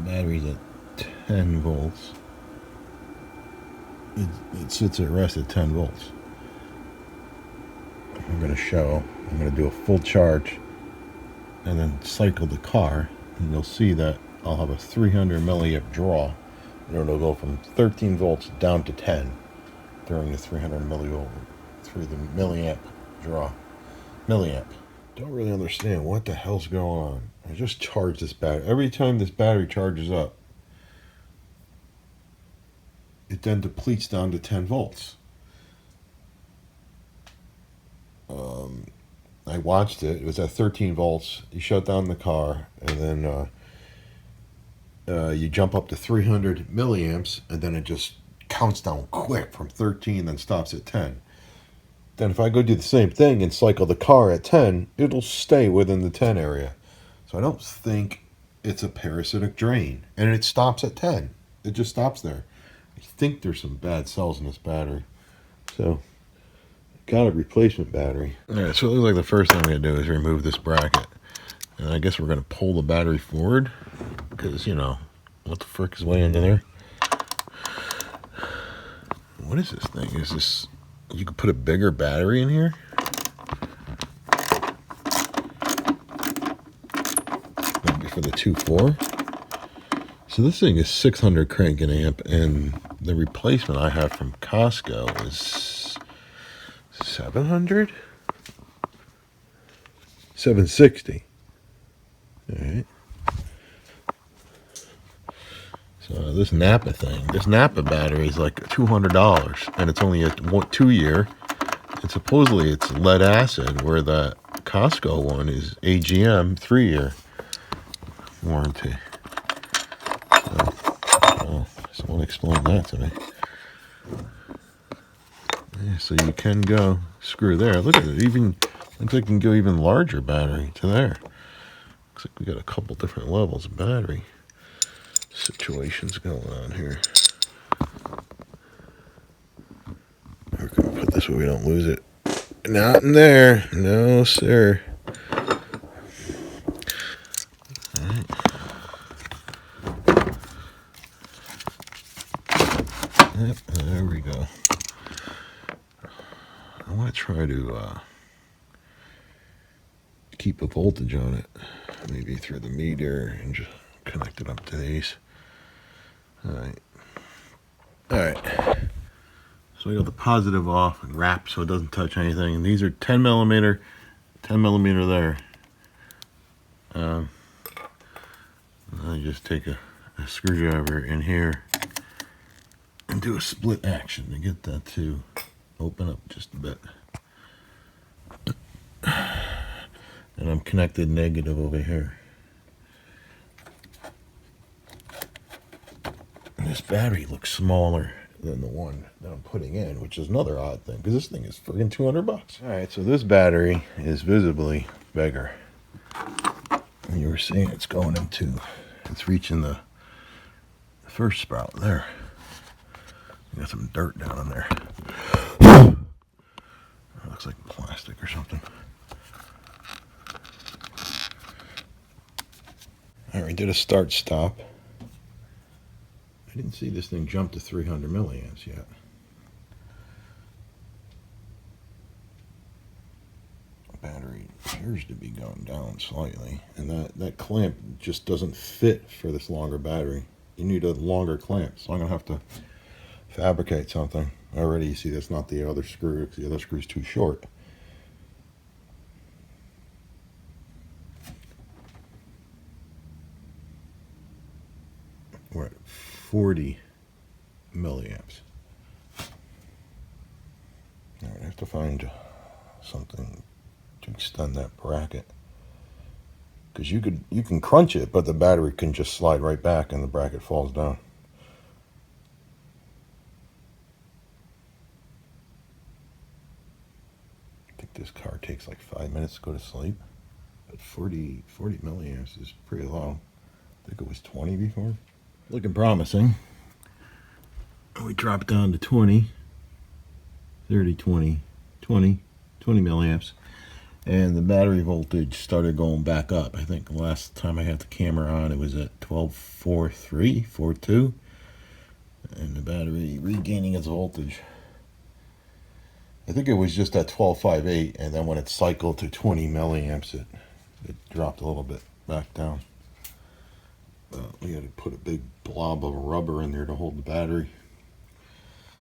battery's at 10 volts. It sits at rest at 10 volts. I'm going to do a full charge and then cycle the car, and you'll see that I'll have a 300 milliamp draw, and it'll go from 13 volts down to 10 during the 300 milliamp draw. Milliamp. Don't really understand what the hell's going on. I just charged this battery. Every time this battery charges up, it then depletes down to 10 volts. I watched it. It was at 13 volts. You shut down the car, and then you jump up to 300 milliamps, and then it just counts down quick from 13, then stops at 10. Then if I go do the same thing and cycle the car at 10, it'll stay within the 10 area. So I don't think it's a parasitic drain. And it stops at 10. It just stops there. I think there's some bad cells in this battery. So, got a replacement battery. Alright, so it looks like the first thing I'm going to do is remove this bracket. And I guess we're going to pull the battery forward. Because, you know, what the frick is way under there? What is this thing? Is this... You could put a bigger battery in here? Maybe for the 2.4. So this thing is 600 cranking amp, and the replacement I have from Costco is 700? 760. Alright. So this NAPA thing, this NAPA battery is like $200, and it's only a 2-year, and supposedly it's lead acid, where the Costco one is AGM 3-year warranty. So, someone explain that to me. Yeah, so you can go screw there. Look at it, even looks like you can go even larger battery to there. Looks like we got a couple different levels of battery situations going on here. We're going to put this where we don't lose it. Not in there. No, sir. Alright. Yep, there we go. I want to try to keep a voltage on it. Maybe through the meter and just connect it up to these. Alright. So we got the positive off and wrap so it doesn't touch anything. And these are 10 millimeter there. I just take a screwdriver in here and do a split action to get that to open up just a bit. And I'm connected negative over here. This battery looks smaller than the one that I'm putting in, which is another odd thing, because this thing is friggin' $200. Alright, so this battery is visibly bigger. And you were seeing it's reaching the first sprout there. Got some dirt down in there. It looks like plastic or something. Alright, we did a start stop. I didn't see this thing jump to 300 milliamps yet. Battery appears to be going down slightly, and that clamp just doesn't fit for this longer battery. You need a longer clamp, so I'm gonna have to fabricate something. Already you see that's not the other screw, because the other screw's too short. We're at 40 milliamps. All right, I have to find something to extend that bracket, because you can crunch it, but the battery can just slide right back and the bracket falls down. I think this car takes like 5 minutes to go to sleep, but 40 milliamps is pretty low. I think it was 20 before. Looking promising. We dropped down to 20, 30, 20 milliamps. and the battery voltage started going back up. I think the last time I had the camera on, it was at 12.43, 42, and the battery regaining its voltage. I think it was just at 12.58, and then when it cycled to 20 milliamps, it dropped a little bit back down. We had to put a big blob of rubber in there to hold the battery.